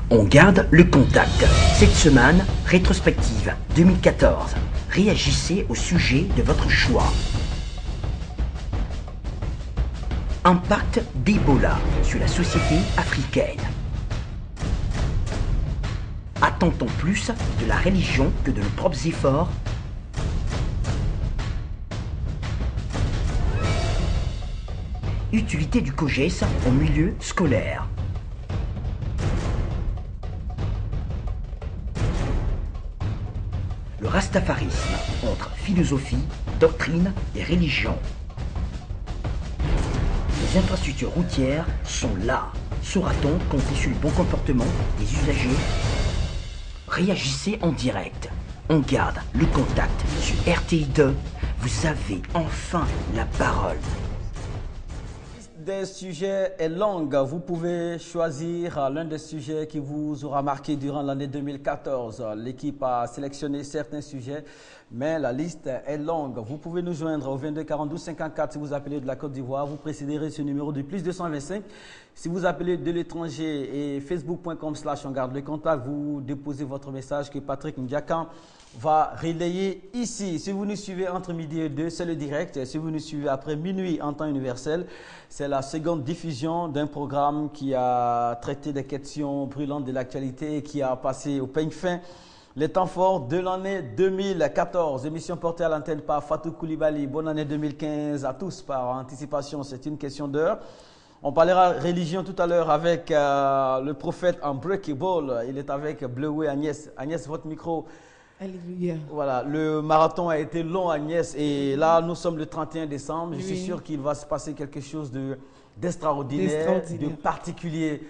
On garde le contact. Cette semaine, rétrospective 2014. Réagissez au sujet de votre choix. Impact d'Ebola sur la société africaine. Attend-on plus de la religion que de nos propres efforts? Utilité du COGES au milieu scolaire. Le rastafarisme entre philosophie, doctrine et religion. Les infrastructures routières sont là. Saura-t-on compter sur le bon comportement des usagers? Réagissez en direct. On garde le contact sur RTI2. Vous avez enfin la parole. Des sujets est longue. Vous pouvez choisir l'un des sujets qui vous aura marqué durant l'année 2014. L'équipe a sélectionné certains sujets, mais la liste est longue. Vous pouvez nous joindre au 22 42 54 si vous appelez de la Côte d'Ivoire. Vous précéderez ce numéro du plus 225. Si vous appelez de l'étranger et facebook.com/on garde le contact, vous déposez votre message que Patrick Ndiaka va relayer ici. Si vous nous suivez entre midi et 2, c'est le direct. Si vous nous suivez après minuit en temps universel, c'est la seconde diffusion d'un programme qui a traité des questions brûlantes de l'actualité et qui a passé au peigne fin les temps forts de l'année 2014. Émission portée à l'antenne par Fatou Koulibaly. Bonne année 2015 à tous par anticipation. C'est une question d'heure. On parlera religion tout à l'heure avec le prophète Unbreakable. Il est avec Bleué Agnès. Agnès, votre micro. Alléluia. Voilà, le marathon a été long, Agnès, et là, nous sommes le 31 décembre. Je suis sûr qu'il va se passer quelque chose d'extraordinaire, de particulier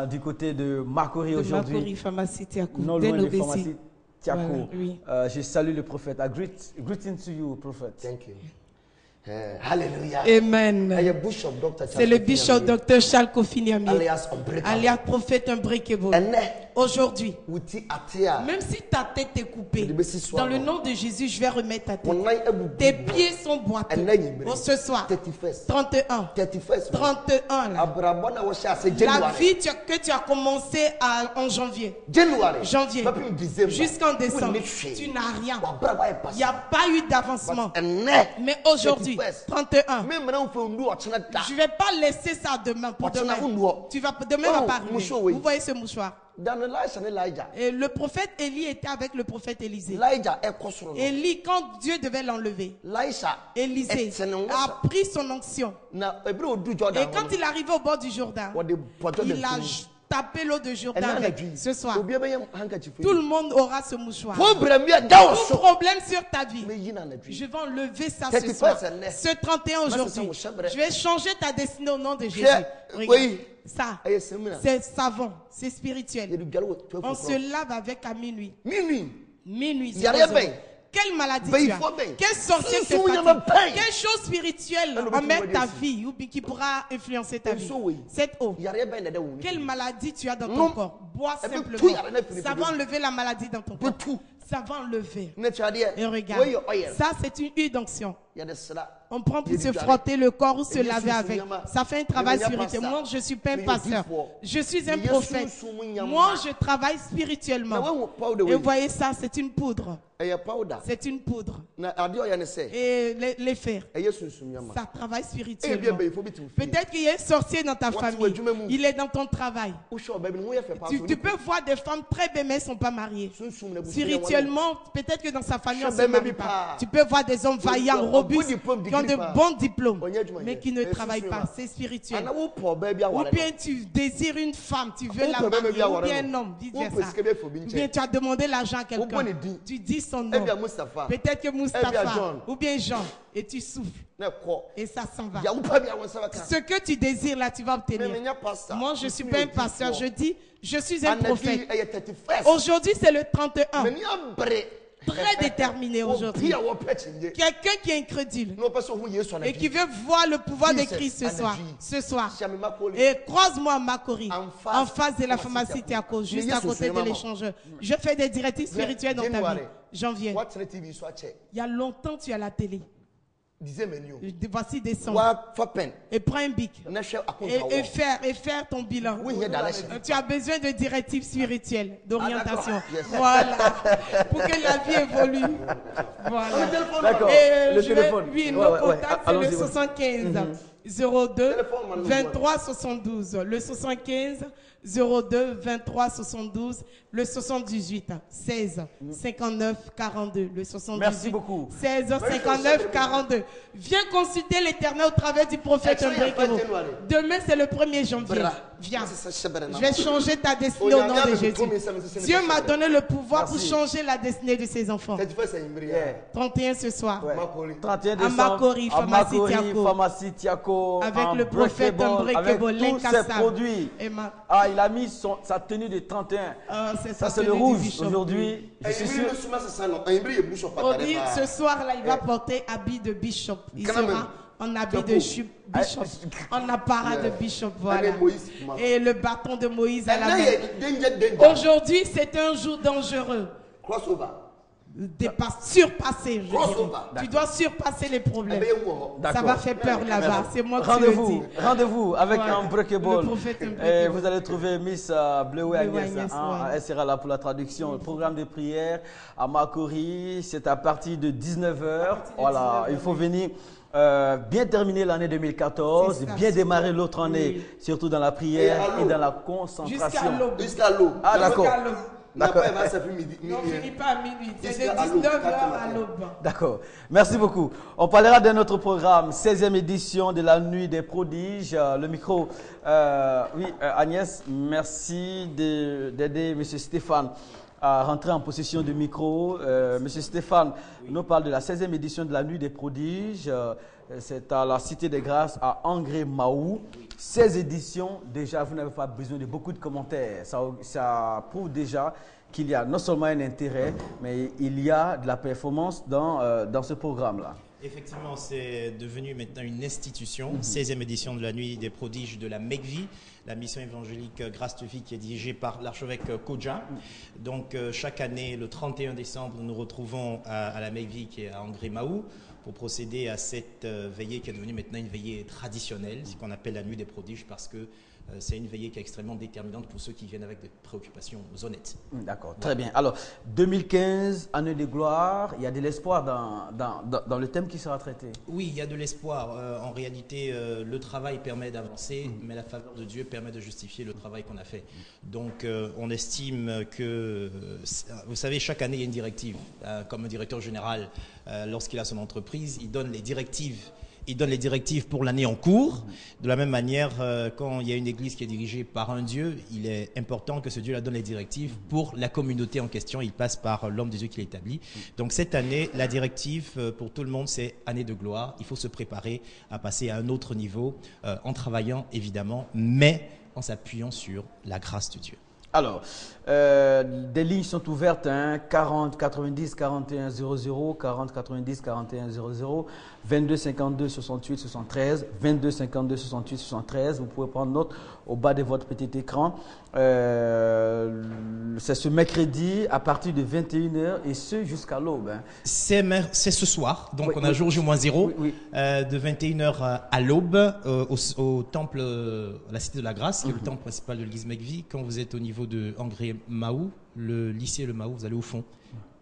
du côté de Makori aujourd'hui. Makori, Pharmacie Tiako. Non loin de Pharmacie Tiako. Voilà, oui. Je salue le prophète. Greeting to you, prophet. Thank you. Hallelujah. Amen. C'est le bishop Dr Charles Kofi Niamey, alias prophète Unbreakable. Aujourd'hui, même si ta tête est coupée, dans le nom de Jésus, je vais remettre ta tête. Tes pieds sont boiteux. Bon, ce soir, 31. 31 là. La vie que tu as commencé en janvier. Jusqu'en décembre, tu n'as rien. Il n'y a pas eu d'avancement. Mais aujourd'hui, 31, je ne vais pas laisser ça demain pour demain. Demain va pas arriver. Vous voyez ce mouchoir? Et le prophète Élie était avec le prophète Élisée. Élie, quand Dieu devait l'enlever, Élisée a pris son onction. Et quand il arrivait au bord du Jourdain, il a tapé l'eau de Jourdain avec. Ce soir, tout le monde aura ce mouchoir. Tout problème sur ta vie, je vais enlever ça ce soir. Ce 31 aujourd'hui, je vais changer ta destinée au nom de Jésus. Regarde. Ça, c'est savon, c'est spirituel. On se lave avec à minuit. Minuit, c'est quelle maladie tu as? Quel sorcier te fatigue? Quelle chose spirituelle emmène ta vie ou qui pourra influencer ta vie? Cette eau. Quelle maladie tu as dans ton corps? Bois simplement. Ça va enlever la maladie dans ton corps. Ça va enlever. Et regarde, ça c'est une huile d'onction. On prend pour se frotter le corps ou se laver avec. Ça fait un travail spirituel. Moi, je ne suis pas un pasteur. Je suis un prophète. Moi, je travaille spirituellement. Et vous voyez ça, c'est une poudre. C'est une poudre. Et les fers, ça travaille spirituellement. Peut-être qu'il y a un sorcier dans ta famille. Il est dans ton travail. Tu peux voir des femmes très belles, mais elles ne sont pas mariées. Spirituellement, peut-être que dans sa famille, on ne se marie pas. Tu peux voir des hommes vaillants, robustes, qui ont de bons diplômes, mais qui ne travaillent pas. C'est spirituel. Ou bien tu désires une femme, tu veux la marier, ou bien un homme, vice-versa. Ou bien tu as demandé l'argent à quelqu'un. Tu dis son nom. Peut-être que Mustapha, ou bien Jean, et tu souffles. Et ça s'en va. Ce que tu désires là, tu vas obtenir. Moi, je ne suis pas un pasteur. Je dis, je suis un prophète. Aujourd'hui, c'est le 31. Très déterminé aujourd'hui. Quelqu'un qui est incrédule et qui veut voir le pouvoir de Christ ce soir. Et croise-moi à Makori, en face de la pharmacie Tiako, juste à côté de l'échangeur. Je fais des directives spirituelles dans ta vie. Janvier. Il y a longtemps, tu as la télé. Voici des sons. Et prends un bic. Et faire ton bilan. Tu as besoin de directives spirituelles, d'orientation. Voilà. Pour que la vie évolue. Voilà. D'accord. Le téléphone. Oui, le contact, c'est le 75 02 23 72. Le 75 02 23 72. Le 78 16 59 42. Le 78 Merci beaucoup. 16 59 42. Viens consulter l'Éternel au travers du prophète Mbrekebo. Demain, c'est le 1er janvier. Viens. Je vais changer ta destinée au nom de Jésus. Dieu m'a donné le pouvoir pour changer la destinée de ses enfants. 31 ce soir. 31 à Makori, Pharmacie Tiako. Avec le prophète Mbrekebo, avec tous ses produits. Ah, il a mis sa tenue de 31. Ça, c'est le rouge aujourd'hui. Je suis sûr. Ce soir-là, il va porter habit de bishop. Il sera en habit de bishop. En apparat de bishop. Voilà. Et le bâton de Moïse à la main. Aujourd'hui, c'est un jour dangereux. Surpasser. Tu dois surpasser les problèmes. Ça va faire peur là-bas. C'est moi qui le dis. Rendez-vous avec un Breakable. Vous allez trouver Miss Bleué Agnès. Elle sera là pour la traduction. Le programme de prière à Makori, c'est à partir de 19h. Voilà, il faut venir. Bien terminer l'année 2014, bien démarrer l'autre année, surtout dans la prière et dans la concentration. Jusqu'à l'aube. Ah, d'accord. D'accord. On ne finit pas à minuit. C'est de 19h à l'aube. D'accord. Merci beaucoup. On parlera de notre programme, 16e édition de la Nuit des Prodiges. Le micro, Agnès, merci d'aider M. Stéphane à rentrer en possession du micro. Monsieur Stéphane nous parle de la 16e édition de la Nuit des Prodiges. C'est à la Cité des Grâces à Angré-Mahou. 16 éditions, déjà, vous n'avez pas besoin de beaucoup de commentaires. Ça prouve déjà qu'il y a non seulement un intérêt, mais il y a de la performance dans ce programme-là. Effectivement, c'est devenu maintenant une institution. 16e édition de la Nuit des Prodiges de la MECVI, la mission évangélique Grâce de Vie qui est dirigée par l'archevêque Kodja. Donc, chaque année, le 31 décembre, nous nous retrouvons à la MECVI qui est à Angré-Mahou pour procéder à cette veillée qui est devenue maintenant une veillée traditionnelle, ce qu'on appelle la Nuit des Prodiges, parce que c'est une veillée qui est extrêmement déterminante pour ceux qui viennent avec des préoccupations honnêtes. D'accord, très bien. Alors, 2015, année de gloire, il y a de l'espoir dans le thème qui sera traité. Oui, il y a de l'espoir. En réalité, le travail permet d'avancer, mais la faveur de Dieu permet de justifier le travail qu'on a fait. Donc, on estime que, vous savez, chaque année, il y a une directive. Comme un directeur général, lorsqu'il a son entreprise, il donne les directives. Il donne les directives pour l'année en cours. De la même manière, quand il y a une église qui est dirigée par un Dieu, il est important que ce Dieu la donne les directives pour la communauté en question. Il passe par l'homme de Dieu qui l'établit. Donc cette année, la directive pour tout le monde, c'est année de gloire. Il faut se préparer à passer à un autre niveau en travaillant évidemment, mais en s'appuyant sur la grâce de Dieu. Alors, des lignes sont ouvertes, 40 90 41 00, 40 90 41 00, 22 52 68 73, 22 52 68 73. Vous pouvez prendre note au bas de votre petit écran. C'est ce mercredi à partir de 21h et ce jusqu'à l'aube. C'est ce soir, donc on a jour J-0, de 21h à l'aube au temple, la Cité de la Grâce, qui est le temple principal de l'église MECVI. Quand vous êtes au niveau de Angré-Mahou, le lycée Le Mahou, vous allez au fond,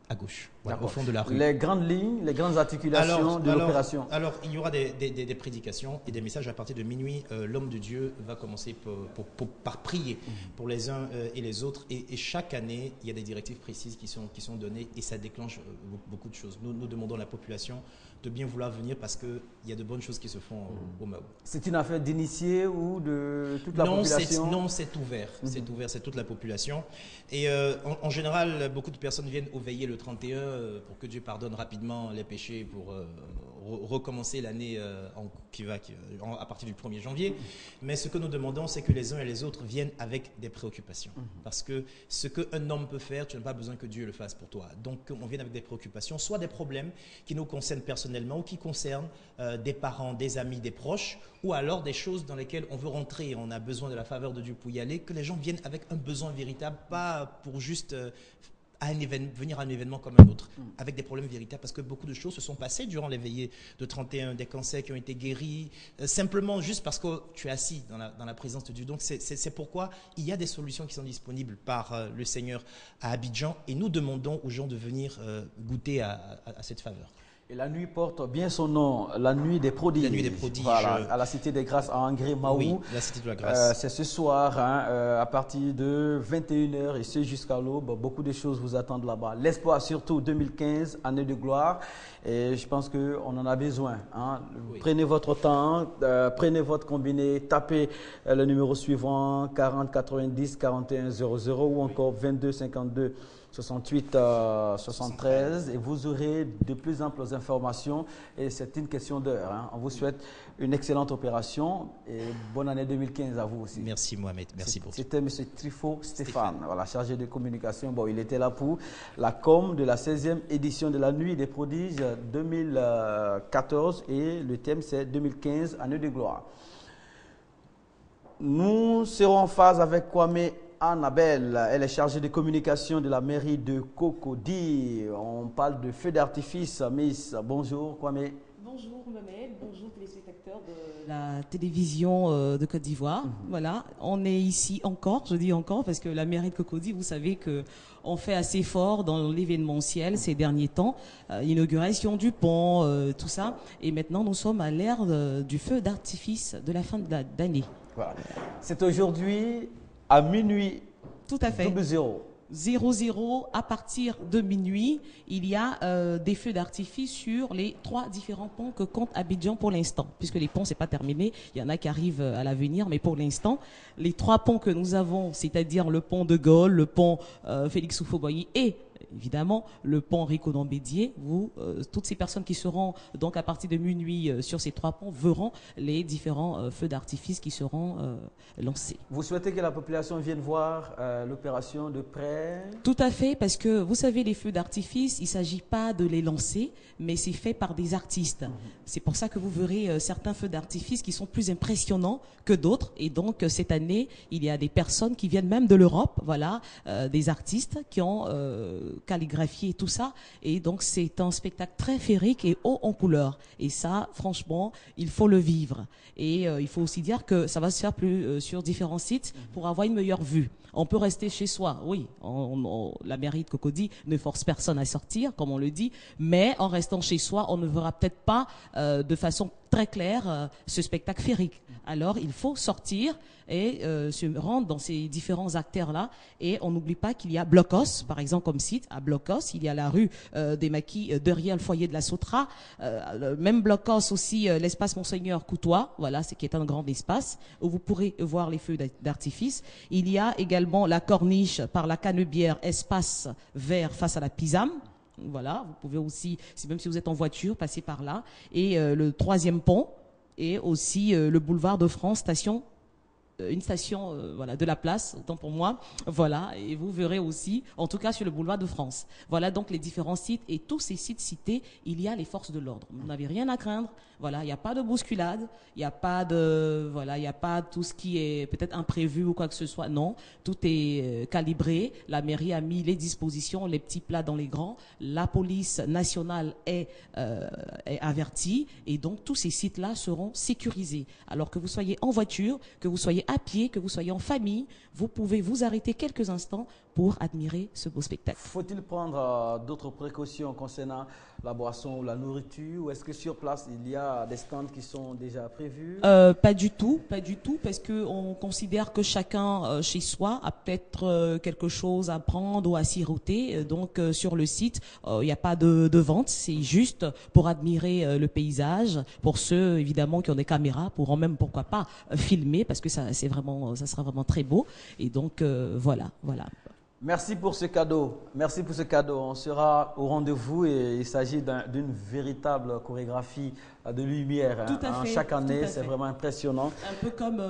à gauche, au fond de la rue. Les grandes lignes, les grandes articulations de l'opération. Alors, il y aura des prédications et des messages à partir de minuit. L'homme de Dieu va commencer par prier pour les uns et les autres. Et chaque année, il y a des directives précises qui sont données et ça déclenche beaucoup de choses. Nous demandons à la population de bien vouloir venir parce qu'il y a de bonnes choses qui se font au Mahou. C'est une affaire d'initiés ou de toute la population? Non, c'est ouvert. C'est ouvert, c'est toute la population. Et en général, beaucoup de personnes viennent au veillée le 31 pour que Dieu pardonne rapidement les péchés pour recommencer l'année à partir du 1er janvier. Mais ce que nous demandons, c'est que les uns et les autres viennent avec des préoccupations. Parce que ce qu'un homme peut faire, tu n'as pas besoin que Dieu le fasse pour toi. Donc, on vient avec des préoccupations, soit des problèmes qui nous concernent personnellement ou qui concernent des parents, des amis, des proches, ou alors des choses dans lesquelles on veut rentrer, on a besoin de la faveur de Dieu pour y aller, que les gens viennent avec un besoin véritable, pas pour juste venir à un événement comme un autre, avec des problèmes véritables, parce que beaucoup de choses se sont passées durant les veillées de 31, des cancers qui ont été guéris, simplement juste parce que tu es assis dans la présence de Dieu. Donc c'est pourquoi il y a des solutions qui sont disponibles par le Seigneur à Abidjan, et nous demandons aux gens de venir goûter à cette faveur. Et la nuit porte bien son nom, la nuit des prodiges. La nuit des prodiges. Voilà, à la Cité des Grâces à Angré-Maou. Oui, la Cité de la Grâce. C'est ce soir, à partir de 21h et ce jusqu'à l'aube. Beaucoup de choses vous attendent là-bas. L'espoir surtout 2015, année de gloire. Et je pense qu'on en a besoin. Hein. Oui. Prenez votre temps, prenez votre combiné, tapez le numéro suivant 40 90 41 00 ou encore 22 52 68 73 et vous aurez de plus amples informations et c'est une question d'heure. Hein. On vous souhaite une excellente opération et bonne année 2015 à vous aussi. Merci Mohamed, merci pour ça. C'était M. Trifot Stéphane, voilà, chargé de communication. Bon, il était là pour la com de la 16e édition de la Nuit des Prodiges 2014 et le thème c'est 2015, année de gloire. Nous serons en phase avec Kwame Annabelle, elle est chargée de communication de la mairie de Cocody. On parle de feu d'artifice. Miss, bonjour Kwame. Bonjour Mohamed, bonjour téléspectateurs de la télévision de Côte d'Ivoire. Voilà, on est ici encore, je dis encore, parce que la mairie de Cocody, vous savez qu'on fait assez fort dans l'événementiel ces derniers temps. Inauguration du pont, tout ça. Et maintenant, nous sommes à l'ère du feu d'artifice de la fin de l'année. Voilà. C'est aujourd'hui à minuit. Tout à fait. 00 à partir de minuit, il y a des feux d'artifice sur les 3 différents ponts que compte Abidjan pour l'instant. Puisque les ponts, c'est pas terminé, il y en a qui arrivent à l'avenir, mais pour l'instant, les 3 ponts que nous avons, c'est-à-dire le pont de Gaulle, le pont Félix Houphouët-Boigny et évidemment le pont Rico Bédier, toutes ces personnes qui seront donc à partir de minuit sur ces 3 ponts verront les différents feux d'artifice qui seront lancés. Vous souhaitez que la population vienne voir l'opération de près? Tout à fait, parce que vous savez, les feux d'artifice, il ne s'agit pas de les lancer, mais c'est fait par des artistes. C'est pour ça que vous verrez certains feux d'artifice qui sont plus impressionnants que d'autres. Et donc cette année, il y a des personnes qui viennent même de l'Europe, voilà, des artistes qui ont calligraphié tout ça, et donc c'est un spectacle très féerique et haut en couleur, et ça franchement il faut le vivre, et il faut aussi dire que ça va se faire plus sur différents sites pour avoir une meilleure vue. On peut rester chez soi, oui, la mairie de Cocody ne force personne à sortir comme on le dit, mais en restant chez soi on ne verra peut-être pas de façon très claire ce spectacle féerique. Alors il faut sortir et se rendre dans ces différents acteurs-là. Et on n'oublie pas qu'il y a Blocos, par exemple, comme site. À Blocos, il y a la rue des Maquis derrière le foyer de la Sautra. Même Blocos aussi, l'espace Monseigneur Coutois, voilà, qui est un grand espace où vous pourrez voir les feux d'artifice. Il y a également la corniche par la Canebière, espace vert face à la Pisame. Voilà, vous pouvez aussi, même si vous êtes en voiture, passer par là. Et le 3e pont, et aussi le boulevard de France, une station voilà, de la place, autant pour moi, voilà, et vous verrez aussi, en tout cas sur le boulevard de France. Voilà donc les différents sites, et tous ces sites cités, il y a les forces de l'ordre. Vous n'avez rien à craindre, voilà, il n'y a pas de bousculade, il n'y a pas de, voilà, il n'y a pas tout ce qui est peut-être imprévu ou quoi que ce soit, non, tout est calibré, la mairie a mis les dispositions, les petits plats dans les grands, la police nationale est avertie, et donc tous ces sites-là seront sécurisés. Alors que vous soyez en voiture, que vous soyez à pied, que vous soyez en famille, vous pouvez vous arrêter quelques instants pour admirer ce beau spectacle. Faut-il prendre d'autres précautions concernant la boisson ou la nourriture, ou est-ce que sur place il y a des stands qui sont déjà prévus? Pas du tout, parce que on considère que chacun chez soi a peut-être quelque chose à prendre ou à siroter. Donc sur le site, il n'y a pas de vente, c'est juste pour admirer le paysage. Pour ceux évidemment qui ont des caméras, pourront même pourquoi pas filmer, parce que ça sera vraiment très beau. Et donc voilà. Merci pour ce cadeau. Merci pour ce cadeau. On sera au rendez-vous et il s'agit d'une véritable chorégraphie de lumière. Tout à fait. Chaque année, c'est vraiment impressionnant. Un peu comme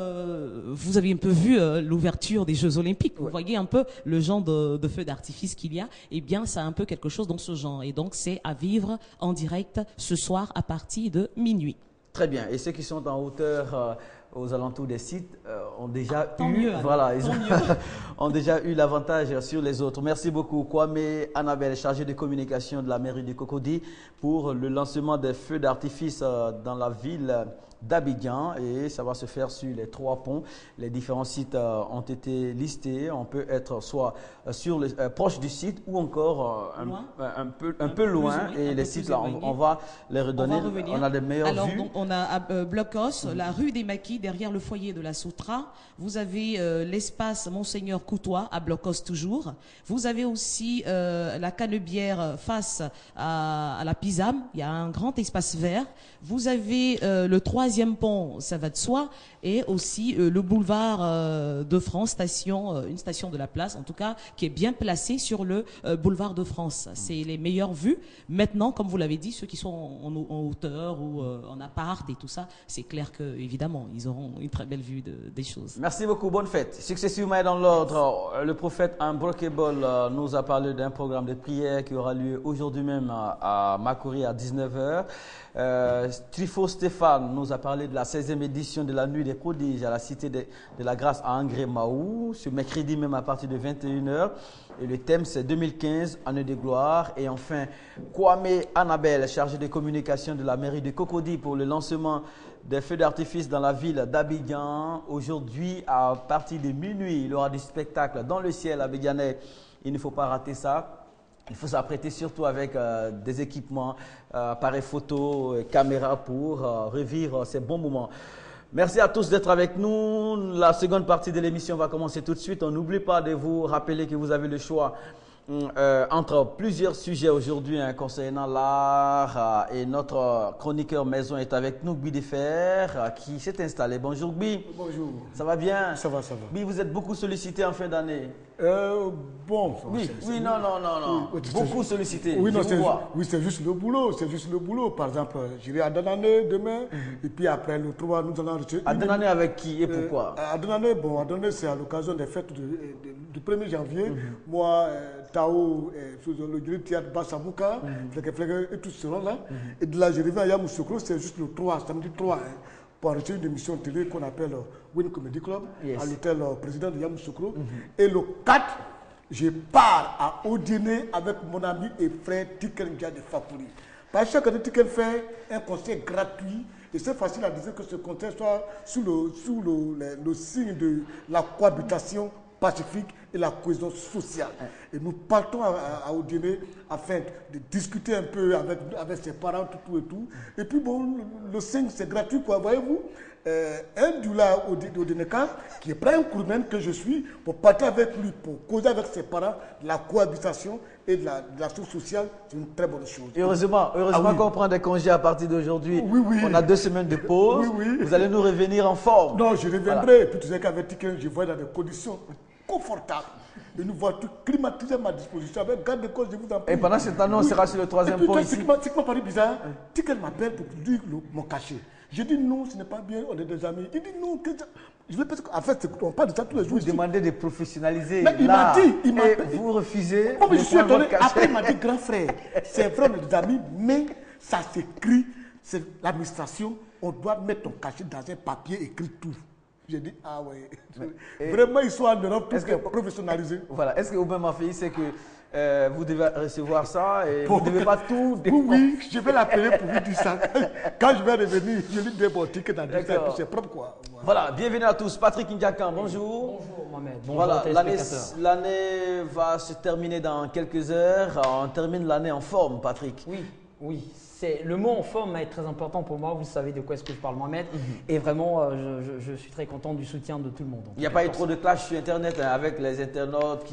vous avez un peu vu l'ouverture des Jeux Olympiques. Vous voyez un peu le genre de feu d'artifice qu'il y a. Eh bien, ça a un peu quelque chose dans ce genre. Et donc, c'est à vivre en direct ce soir à partir de minuit. Très bien. Et ceux qui sont en hauteur aux alentours des sites ont déjà ont déjà eu l'avantage sur les autres. Merci beaucoup Kwame Annabelle, chargée de communication de la mairie du Cocody, pour le lancement des feux d'artifice dans la ville d'Abidjan, et ça va se faire sur les 3 ponts. Les différents sites ont été listés. On peut être soit proche du site ou encore un peu loin, et les sites là on va les redonner. On a des meilleures vues. Donc, on a à Blocos, la rue des Maquis, derrière le foyer de la Soutra. Vous avez l'espace Monseigneur Coutois à Blocos toujours. Vous avez aussi la Canebière face à la Pisam. Il y a un grand espace vert. Vous avez le 3e pont, ça va de soi, et aussi le boulevard de France, une station de la place, en tout cas, qui est bien placée sur le boulevard de France. C'est les meilleures vues. Maintenant, comme vous l'avez dit, ceux qui sont en hauteur ou en appart et tout ça, c'est clair que évidemment, ils auront une très belle vue des choses. Merci beaucoup, bonne fête. Successivement et dans l'ordre, le prophète Unbreakable nous a parlé d'un programme de prière qui aura lieu aujourd'hui même à Makori à 19h. Trifo Stéphane nous a parlé de la 16e édition de la Nuit des Prodiges à la Cité de la Grâce à Angré-Maou, ce mercredi même à partir de 21h. Et le thème, c'est 2015, année de gloire. Et enfin, Kwame Annabelle, chargée de communication de la mairie de Cocody, pour le lancement des feux d'artifice dans la ville d'Abidjan. Aujourd'hui, à partir de minuit, il y aura du spectacle dans le ciel abidjanais. Il ne faut pas rater ça. Il faut s'apprêter surtout avec des équipements, appareils photo, caméras pour revivre ces bons moments. Merci à tous d'être avec nous. La seconde partie de l'émission va commencer tout de suite. On n'oublie pas de vous rappeler que vous avez le choix entre plusieurs sujets aujourd'hui concernant l'art, et notre chroniqueur maison est avec nous, Guy Defer, qui s'est installé. Bonjour Guy. Bonjour. Ça va bien? Ça va, ça va. Guy, vous êtes beaucoup sollicité en fin d'année. Bon. Non. Beaucoup sollicité. Oui, c'est juste le boulot. C'est juste le boulot. Par exemple, j'irai à Danané demain. Et puis après, le 3, nous allons... À Danané avec qui et pourquoi? À Danané, c'est à l'occasion des fêtes du 1er janvier. Moi, Tao, le théâtre Bassamouka, et tous seront là. Et de là, je reviens à Yamoussoukro, c'est juste le 3, samedi 3. Pour enregistrer une émission télé qu'on appelle Win Comedy Club, à l'hôtel président de Yamoussoukro. Et le 4, je pars à Odiné avec mon ami et frère Tiken Dia de Fapouri. Parce que chaque année, Tiken fait un concert gratuit. Et c'est facile à dire que ce concert soit sous le signe de la cohabitation pacifique et la cohésion sociale. Et nous partons à Odiné afin de discuter un peu avec ses parents, tout et tout. Et puis bon, le 5, c'est gratuit, quoi, voyez-vous. Un doula Odineka, qui est prêt un crewman que je suis, pour partir avec lui, pour causer avec ses parents de la cohabitation et de la chose sociale, c'est une très bonne chose. Et heureusement qu'on prend des congés à partir d'aujourd'hui. Oui. On a 2 semaines de pause. Oui. Vous allez nous revenir en forme. Non, je reviendrai. Voilà. Et puis tu sais qu'avec Tiken, je vois dans des conditions confortables. Et nous voions tout climatisé à ma disposition. Avec garde de cause, je vous en prie. Et pendant ce temps, on sera sur le 3e point ici. C'est qui m'a paru bizarre. Tiken m'appelle pour dire mon cachet. Je dis non, ce n'est pas bien, on est des amis. Il dit non, je vais parce qu'en fait, on parle de ça tous les jours. Vous demandez de professionnaliser. Mais il m'a dit, vous refusez. Bon, je suis étonné. Après, il m'a dit grand frère, c'est vrai, on est des amis, mais ça s'écrit, c'est l'administration, on doit mettre ton cachet dans un papier écrit tout. J'ai dit, ah ouais. Vraiment, ils sont en Europe pour professionnaliser. Voilà. Est-ce que vous même fait, c'est que vous devez recevoir ça et vous ne devez pas tout... Oui, je vais l'appeler pour lui dire ça. Quand je vais revenir, je lui donne mon ticket dans le ça, c'est propre quoi. Voilà, bienvenue à tous. Patrick Ndiakan, bonjour. Bonjour Mohamed. Bonjour voilà, l'année va se terminer dans quelques heures. On termine l'année en forme, Patrick. Oui. Le mot en forme est très important pour moi, vous savez de quoi est-ce que je parle Mohamed, et vraiment je suis très content du soutien de tout le monde. Il n'y a pas eu trop de clash sur Internet avec les internautes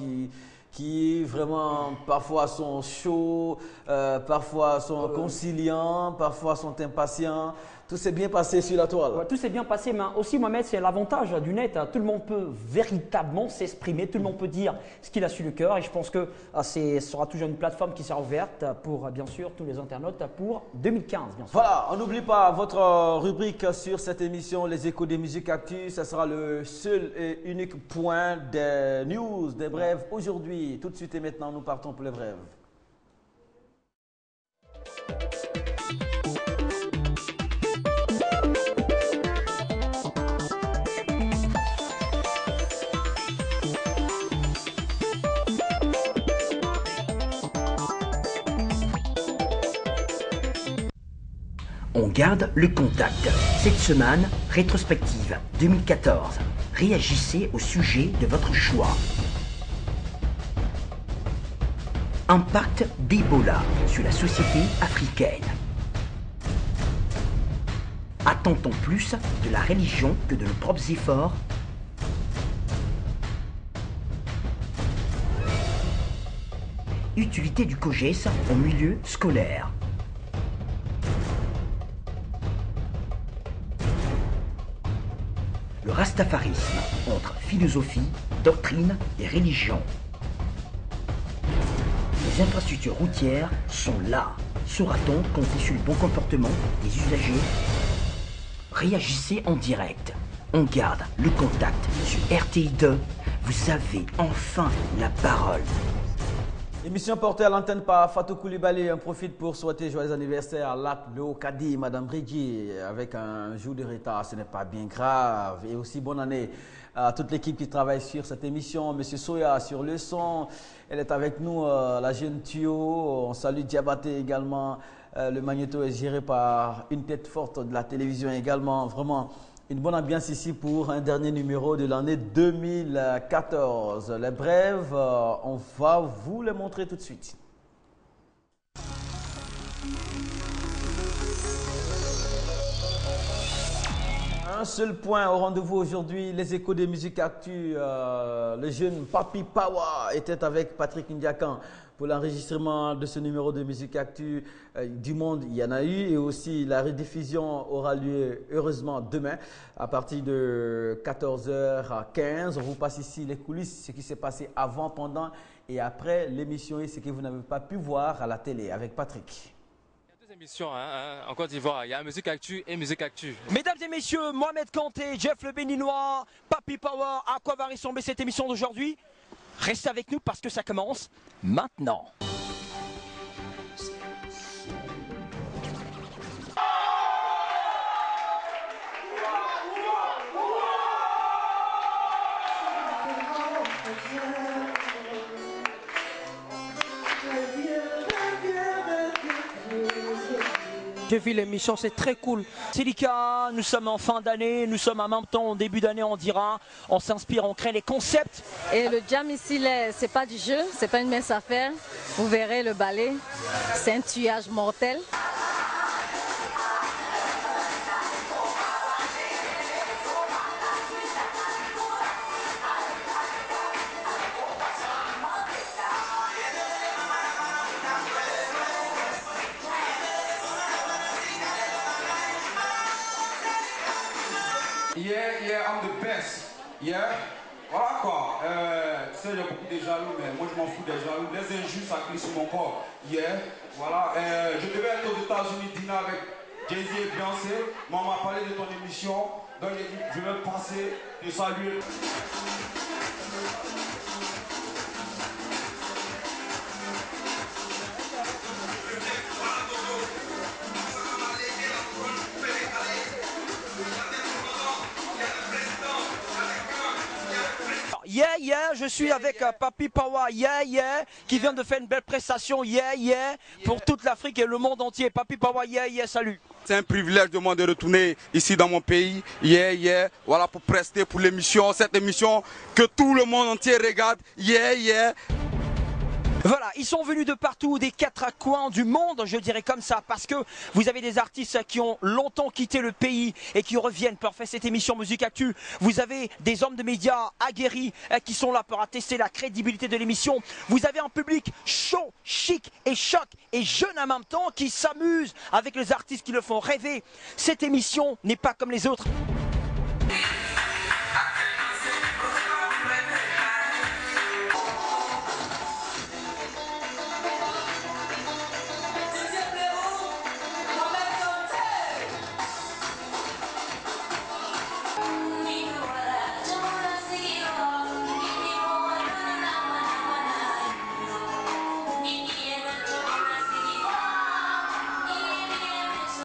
qui vraiment parfois sont chauds, parfois sont conciliants, parfois sont impatients. Tout s'est bien passé sur la toile. Ouais, tout s'est bien passé, mais aussi Mohamed, c'est l'avantage du net. Tout le monde peut véritablement s'exprimer, tout le monde peut dire ce qu'il a sur le cœur, et je pense que ce sera toujours une plateforme qui sera ouverte pour, bien sûr, tous les internautes pour 2015. Bien sûr. Voilà, on n'oublie pas votre rubrique sur cette émission, les échos des musiques actus. Ce sera le seul et unique point des news, des brèves aujourd'hui. Tout de suite et maintenant, nous partons pour les brèves. On garde le contact. Cette semaine, rétrospective 2014. Réagissez au sujet de votre choix. Impact d'Ebola sur la société africaine. Attend-on plus de la religion que de nos propres efforts? Utilité du COGES au milieu scolaire. Le rastafarisme entre philosophie, doctrine et religion. Les infrastructures routières sont là. Saura-t-on compter sur le bon comportement des usagers? Réagissez en direct. On garde le contact sur RTI2. Vous avez enfin la parole. Émission portée à l'antenne par Fatou Koulibaly. On profite pour souhaiter joyeux anniversaire à Lat Leokadi, Madame Brigi, avec un jour de retard. Ce n'est pas bien grave. Et aussi bonne année à toute l'équipe qui travaille sur cette émission. Monsieur Soya sur le son. Elle est avec nous, la jeune Thio. On salue Diabaté également. Le magnéto est géré par une tête forte de la télévision également. Vraiment une bonne ambiance ici pour un dernier numéro de l'année 2014. Les brèves, on va vous les montrer tout de suite. Un seul point au rendez-vous aujourd'hui, les échos des musiques actu. Le jeune Papi Pawa était avec Patrick Ndiakan pour l'enregistrement de ce numéro de musique actu. Du monde, il y en a eu, et aussi la rediffusion aura lieu heureusement demain à partir de 14h15. On vous passe ici les coulisses, ce qui s'est passé avant, pendant et après l'émission et ce que vous n'avez pas pu voir à la télé avec Patrick. Émission en Côte d'Ivoire, il y a Musique Actu et Musique Actu. Mesdames et messieurs, Mohamed Kanté, Jeff le Béninois, Papi Power, à quoi va ressembler cette émission d'aujourd'hui? Restez avec nous parce que ça commence maintenant. J'ai vu l'émission, c'est très cool. Célica, nous sommes en fin d'année, nous sommes en même temps en début d'année, on dira. On s'inspire, on crée les concepts. Et le jam ici, c'est pas du jeu, c'est pas une mince affaire. Vous verrez le ballet, c'est un tuage mortel. Yeah, I'm the best. Yeah. Voilà quoi. Tu sais, il y a beaucoup de jaloux, mais moi je m'en fous des jaloux. Les injustes, ça glisse sur mon corps. Yeah. Voilà. Je devais être aux États-Unis dîner avec Jay-Z et Beyoncé. Mais on m'a parlé de ton émission. Donc j'ai dit, je vais passer te saluer. Yeah, je suis avec Papi Pawa, qui vient de faire une belle prestation, pour toute l'Afrique et le monde entier. Papi Pawa, salut. C'est un privilège de moi de retourner ici dans mon pays, voilà, pour prester pour l'émission, cette émission que tout le monde entier regarde, Voilà, ils sont venus de partout, des quatre coins du monde, je dirais comme ça, parce que vous avez des artistes qui ont longtemps quitté le pays et qui reviennent pour faire cette émission Musique Actu. Vous avez des hommes de médias aguerris qui sont là pour attester la crédibilité de l'émission. Vous avez un public chaud, chic et choc et jeune en même temps qui s'amuse avec les artistes qui le font rêver. Cette émission n'est pas comme les autres.